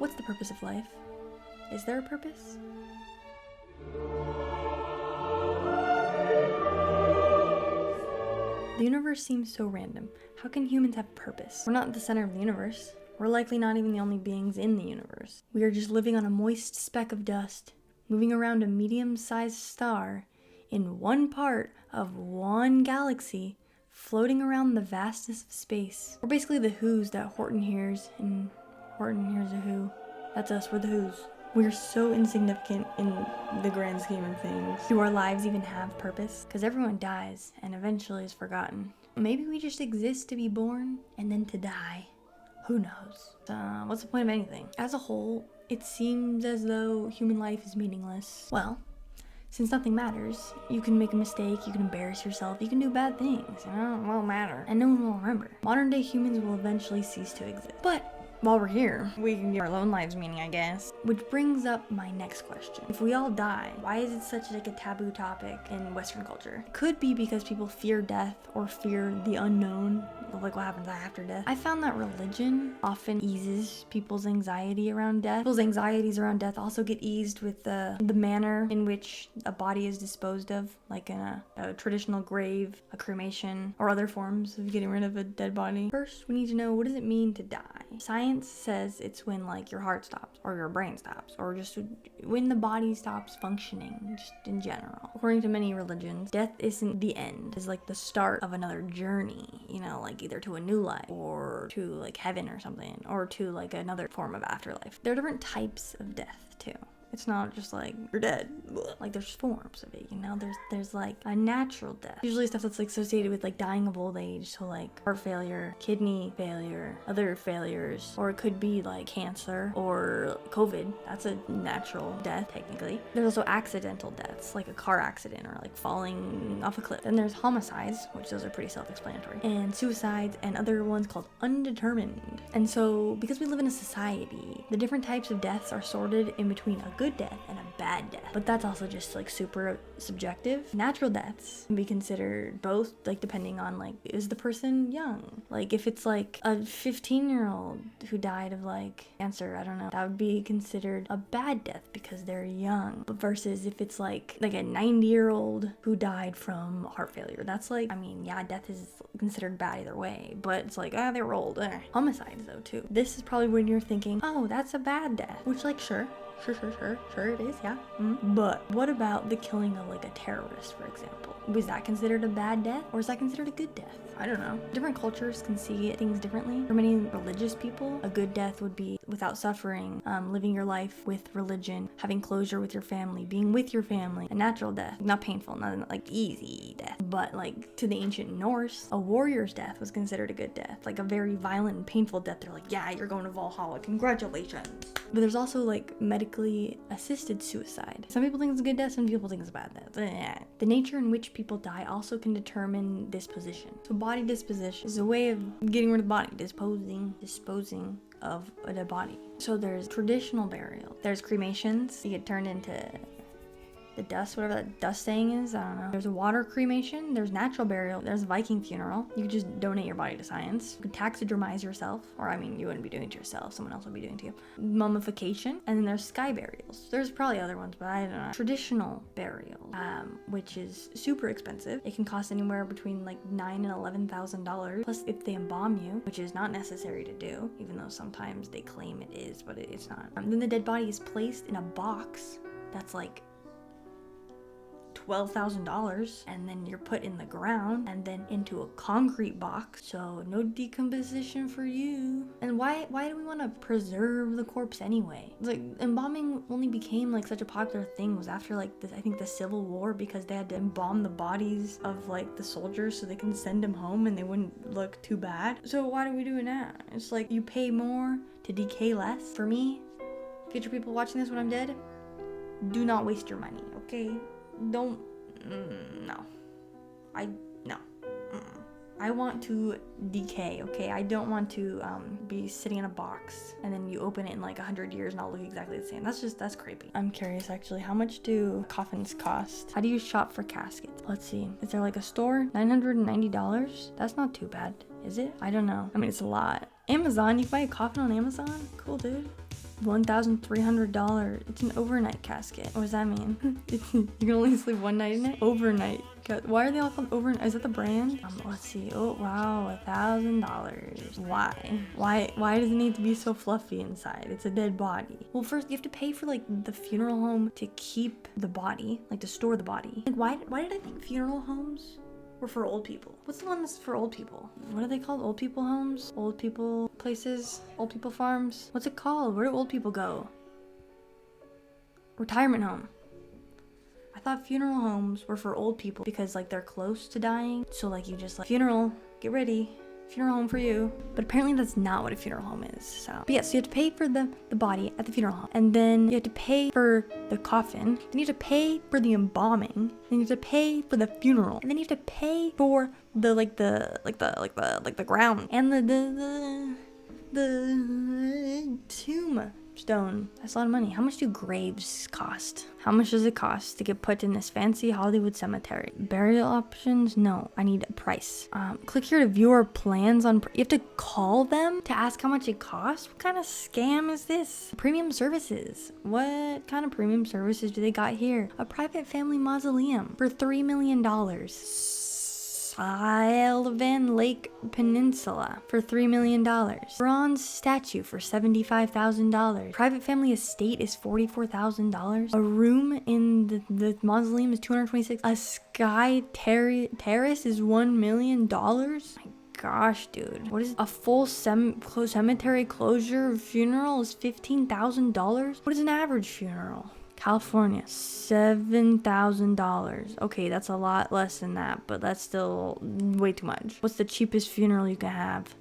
What's the purpose of life? Is there a purpose? The universe seems so random. How can humans have purpose? We're not the center of the universe. We're likely not even the only beings in the universe. We are just living on a moist speck of dust, moving around a medium-sized star in one part of one galaxy, floating around the vastness of space. We're basically the Who's that Horton hears, and Horton hears a Who. That's us, we're the Who's. We're so insignificant in the grand scheme of things. Do our lives even have purpose? Because everyone dies and eventually is forgotten. Maybe we just exist to be born and then to die. Who knows? What's the point of anything? As a whole, it seems as though human life is meaningless. Well, since nothing matters, you can make a mistake, you can embarrass yourself, you can do bad things, it won't matter, and no one will remember. Modern day humans will eventually cease to exist. But while we're here, we can give our own lives meaning, I guess. Which brings up my next question. If we all die, why is it such like a taboo topic in Western culture? It could be because people fear death or fear the unknown, like what happens after death. I found that religion often eases people's anxiety around death. People's anxieties around death also get eased with the manner in which a body is disposed of, like in a traditional grave, a cremation, or other forms of getting rid of a dead body. First, we need to know, what does it mean to die? Science says it's when like your heart stops or your brain stops or just when the body stops functioning just in general. According to many religions, death isn't the end. It's like the start of another journey, you know, like either to a new life or to like heaven or something, or to like another form of afterlife. There are different types of death too. It's not just like you're dead. Like there's forms of it, you know. There's like a natural death. Usually stuff that's like associated with like dying of old age, so like heart failure, kidney failure, other failures, or it could be like cancer or COVID. That's a natural death technically. There's also accidental deaths, like a car accident or like falling off a cliff. Then there's homicides, which those are pretty self-explanatory, and suicides and other ones called undetermined. And so because we live in a society, the different types of deaths are sorted in between a good death and a bad death, but that's also just like super subjective. Natural deaths can be considered both, like depending on like, is the person young? Like if it's like a 15-year-old who died of like cancer, I don't know, that would be considered a bad death because they're young. But versus if it's like a 90-year-old who died from heart failure, that's like, I mean, yeah, death is considered bad either way, but it's like, they were old. Homicides though too. This is probably when you're thinking, oh, that's a bad death, which like sure it is, yeah. But what about the killing of like a terrorist, for example? Was that considered a bad death, or is that considered a good death? I don't know. Different cultures can see things differently. For many religious people, a good death would be without suffering, living your life with religion, having closure with your family, being with your family. A natural death, not painful, not like easy death, but like to the ancient Norse, a warrior's death was considered a good death, like a very violent and painful death. They're like, yeah, you're going to Valhalla, congratulations. But there's also like medically assisted suicide. Some people think it's a good death, some people think it's a bad death. The nature in which people die also can determine disposition. So body disposition is a way of getting rid of the body, disposing of a dead body. So there's traditional burial, there's cremations, you get turned into the dust, whatever that dust saying is, I don't know. There's a water cremation, there's natural burial, there's a Viking funeral. You could just donate your body to science. You could taxidermize yourself, or I mean, you wouldn't be doing it to yourself, someone else would be doing it to you. Mummification, and then there's sky burials. There's probably other ones, but I don't know. Traditional burial, which is super expensive. It can cost anywhere between like $9,000 and $11,000. Plus, if they embalm you, which is not necessary to do, even though sometimes they claim it is, but it's not. Then the dead body is placed in a box that's like $12,000, and then you're put in the ground and then into a concrete box, so no decomposition for you. And why do we want to preserve the corpse anyway? Like, embalming only became like such a popular thing was after like I think the Civil War, because they had to embalm the bodies of like the soldiers so they can send them home and they wouldn't look too bad. So why do we do it now? It's like you pay more to decay less. For me, future people watching this when I'm dead, do not waste your money, okay? Don't, no. I want to decay, okay? I don't want to be sitting in a box and then you open it in like 100 years and I'll look exactly the same. That's creepy. I'm curious actually, how much do coffins cost? How do you shop for caskets? Let's see. Is there like a store? $990? That's not too bad, is it? I don't know. I mean, it's a lot. Amazon, you can buy a coffin on Amazon? Cool, dude. $1,300. It's an overnight casket. What does that mean? You can only sleep one night in it? Overnight. Why are they all called overnight? Is that the brand? Let's see. Oh wow, $1,000. Why does it need to be so fluffy inside? It's a dead body. Well, first you have to pay for like the funeral home to keep the body, like to store the body. Like why did I think funeral homes were for old people? What's the one that's for old people? What are they called? Old people homes? Old people places? Old people farms? What's it called? Where do old people go? Retirement home. I thought funeral homes were for old people because like they're close to dying. So like you just like, funeral, get ready. Funeral home for you. But apparently that's not what a funeral home is. So but yeah, so you have to pay for the body at the funeral home. And then you have to pay for the coffin. Then you have to pay for the embalming. Then you have to pay for the funeral. And then you have to pay for the ground. And the tombstone. That's a lot of money. How much do graves cost? How much does it cost to get put in this fancy Hollywood cemetery? Burial options? No, I need a price. Click here to view our plans on. You have to call them to ask how much it costs? What kind of scam is this? Premium services. What kind of premium services do they got here? A private family mausoleum for $3 million. Sylvan Lake Peninsula for $3 million. Bronze statue for $75,000. Private family estate is $44,000. A room in the mausoleum is $226,000. A sky terrace is $1 million. Gosh, dude. What is a full cemetery closure funeral is $15,000? What is an average funeral? California, $7,000. Okay, that's a lot less than that, but that's still way too much. What's the cheapest funeral you can have?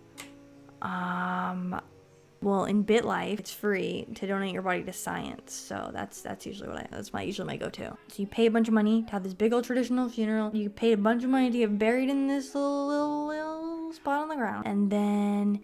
Well, in BitLife, it's free to donate your body to science. So that's usually usually my go-to. So you pay a bunch of money to have this big old traditional funeral. You pay a bunch of money to get buried in this little spot on the ground. And then,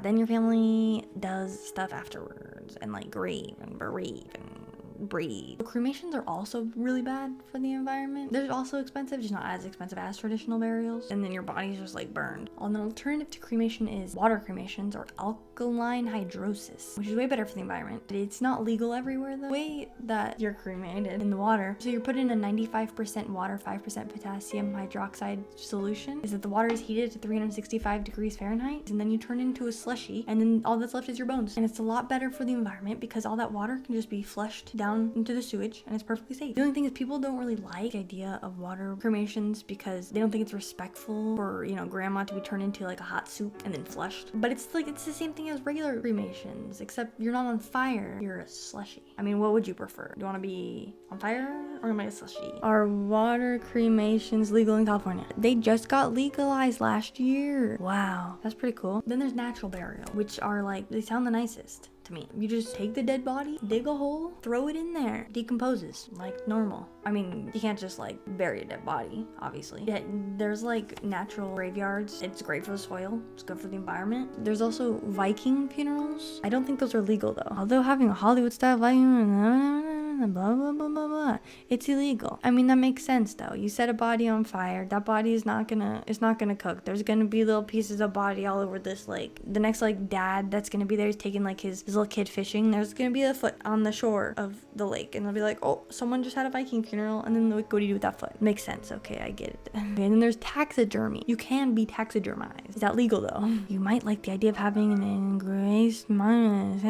then your family does stuff afterwards and like grieve and bereave and breathe. Cremations are also really bad for the environment. They're also expensive, just not as expensive as traditional burials. And then your body's just like burned. An alternative to cremation is water cremations or alkaline hydrosis, which is way better for the environment. It's not legal everywhere though. The way that you're cremated in the water, so you're put in a 95% water, 5% potassium hydroxide solution, is that the water is heated to 365 degrees Fahrenheit, and then you turn into a slushy, and then all that's left is your bones. And it's a lot better for the environment because all that water can just be flushed down into the sewage and it's perfectly safe. The only thing is people don't really like the idea of water cremations because they don't think it's respectful for, grandma to be turned into like a hot soup and then flushed. But it's the same thing as regular cremations, except you're not on fire, you're a slushy. I mean, what would you prefer? Do you want to be on fire or am I a slushy? Are water cremations legal in California? They just got legalized last year. Wow, that's pretty cool. Then there's natural burial, which are like, they sound the nicest to me. You just take the dead body, dig a hole, throw it in there, decomposes like normal. I mean, you can't just like bury a dead body, obviously. Yeah, there's like natural graveyards. It's great for the soil. It's good for the environment. There's also Viking funerals. I don't think those are legal though. Although having a Hollywood style Viking, blah blah blah blah blah, it's illegal. I mean, that makes sense though. You set a body on fire, that body is not gonna cook. There's gonna be little pieces of body all over this lake. The next like dad that's gonna be there is taking like his little kid fishing. There's gonna be a foot on the shore of the lake and they'll be like, oh, someone just had a Viking funeral, and then like, what do you do with that foot? Makes sense. Okay, I get it. And then there's taxidermy. You can be taxidermized. Is that legal though? You might like the idea of having an engraced mind,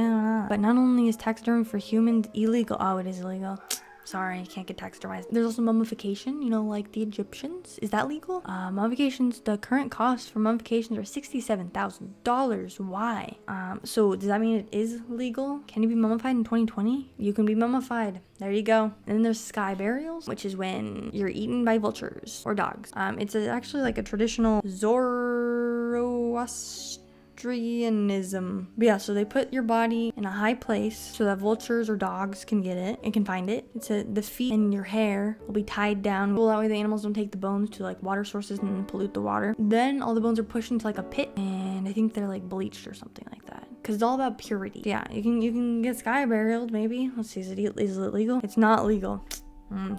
but not only is taxidermy for humans illegal, oh, it is illegal. Sorry, you can't get taxidermized. There's also mummification, like the Egyptians. Is that legal? Mummifications, the current cost for mummifications are $67,000. Why? So does that mean it is legal? Can you be mummified in 2020? You can be mummified. There you go. And then there's sky burials, which is when you're eaten by vultures or dogs. It's actually like a traditional Zoroastrianism. But yeah, so they put your body in a high place so that vultures or dogs can get it and can find it. The feet and your hair will be tied down. Well, that way the animals don't take the bones to like water sources and pollute the water. Then all the bones are pushed into like a pit, and I think they're like bleached or something like that. Because it's all about purity. Yeah, you can get sky burialed maybe. Let's see, is it legal? It's not legal.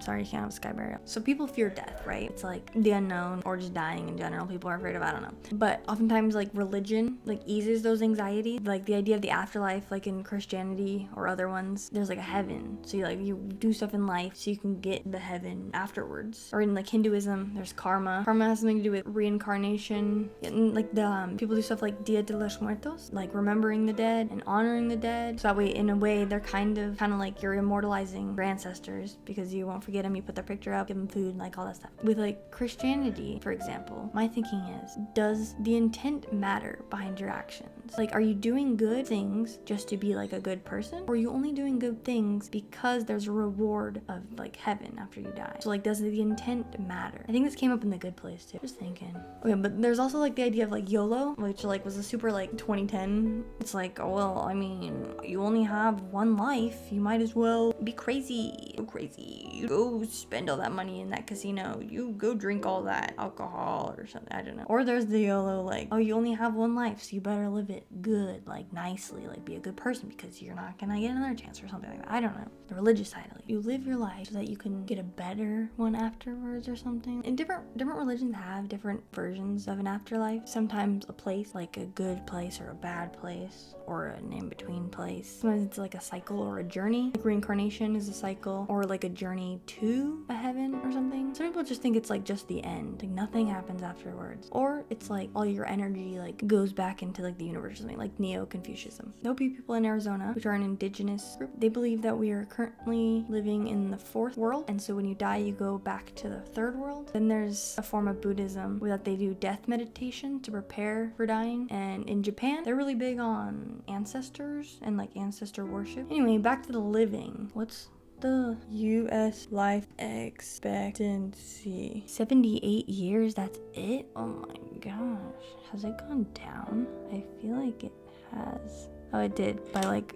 Sorry, you can't have a sky burial. So people fear death, right? It's like the unknown or just dying in general. People are afraid of, I don't know. But oftentimes like religion like eases those anxieties. Like the idea of the afterlife, like in Christianity or other ones, there's like a heaven. So you do stuff in life so you can get the heaven afterwards. Or in like Hinduism, there's karma. Karma has something to do with reincarnation. And like the people do stuff like Dia de los Muertos, like remembering the dead and honoring the dead. So that way, in a way, they're kind of like you're immortalizing your ancestors because you won't forget them. You put their picture up, give them food, like all that stuff. With like Christianity, for example, my thinking is, does the intent matter behind your actions? Like, are you doing good things just to be like a good person? Or are you only doing good things because there's a reward of like heaven after you die? So like, does the intent matter? I think this came up in The Good Place too. Just thinking. Okay, but there's also like the idea of like YOLO, which like was a super like 2010. It's like, oh, well, I mean, you only have one life. You might as well be crazy. Go crazy. You go spend all that money in that casino. You go drink all that alcohol or something. I don't know. Or there's the YOLO like, oh, you only have one life, so you better live it good, like nicely, like be a good person because you're not gonna get another chance or something like that. I don't know. The religious side of it. You live your life so that you can get a better one afterwards or something. And different religions have different versions of an afterlife. Sometimes a place, like a good place or a bad place, or an in-between place. Sometimes it's like a cycle or a journey. Like reincarnation is a cycle, or like a journey to a heaven or something. Some people just think it's like just the end, like nothing happens afterwards. Or it's like all your energy like goes back into like the universe or something, like Neo-Confucianism. The Hopi people in Arizona, which are an indigenous group, they believe that we are currently living in the fourth world, and so when you die you go back to the third world. Then there's a form of Buddhism where that they do death meditation to prepare for dying, and in Japan they're really big on ancestors and like ancestor worship. Anyway, back to the living. What's the US life expectancy? 78 years, that's it? Oh my gosh. Has it gone down? I feel like it has. Oh, it did by like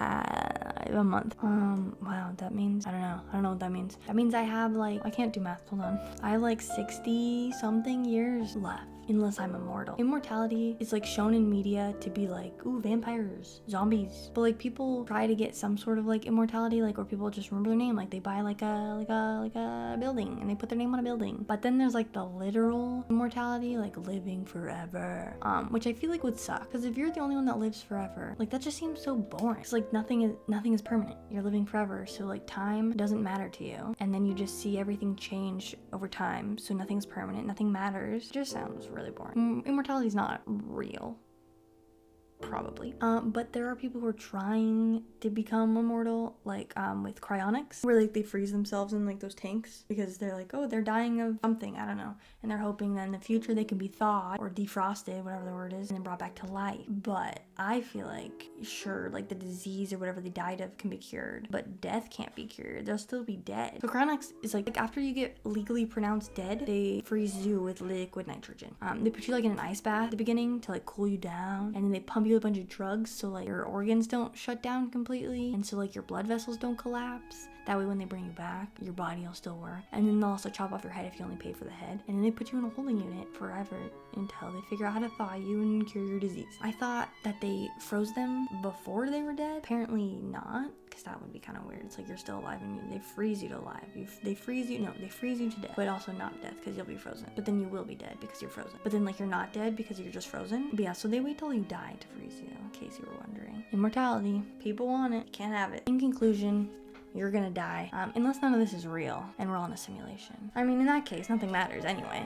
a month. Wow, that means I don't know what that means. That means I have like, I can't do math, hold on. I have like 60 something years left, unless I'm immortal. Immortality is like shown in media to be like, ooh, vampires, zombies. But like people try to get some sort of like immortality, like where people just remember their name, like they buy like a building and they put their name on a building. But then there's like the literal immortality, like living forever, which I feel like would suck, because if you're the only one that lives forever, like that just seems so boring. It's like nothing is permanent. You're living forever, so like time doesn't matter to you, and then you just see everything change over time, so nothing's permanent, nothing matters. It just sounds really boring. Immortality is not real, probably, but there are people who are trying to become immortal, like with cryonics, where like they freeze themselves in like those tanks because they're like, oh, they're dying of something, I don't know, and they're hoping that in the future they can be thawed or defrosted, whatever the word is, and then brought back to life. But I feel like, sure, like the disease or whatever they died of can be cured, but death can't be cured. They'll still be dead. So cryonics is like after you get legally pronounced dead, they freeze you with liquid nitrogen. They put you like in an ice bath at the beginning to like cool you down, and then they pump you with a bunch of drugs so like your organs don't shut down completely, and so like your blood vessels don't collapse. That way when they bring you back, your body will still work. And then they'll also chop off your head if you only paid for the head. And then they put you in a holding unit forever until they figure out how to thaw you and cure your disease. I thought that they froze them before they were dead. Apparently not, because that would be kind of weird. It's like you're still alive and they freeze you to life. They freeze you to death, but also not death because you'll be frozen. But then you will be dead because you're frozen. But then like you're not dead because you're just frozen. But yeah, so they wait till you die to freeze you, in case you were wondering. Immortality, people want it, can't have it. In conclusion, you're gonna die, unless none of this is real and we're all in a simulation. I mean, in that case, nothing matters anyway.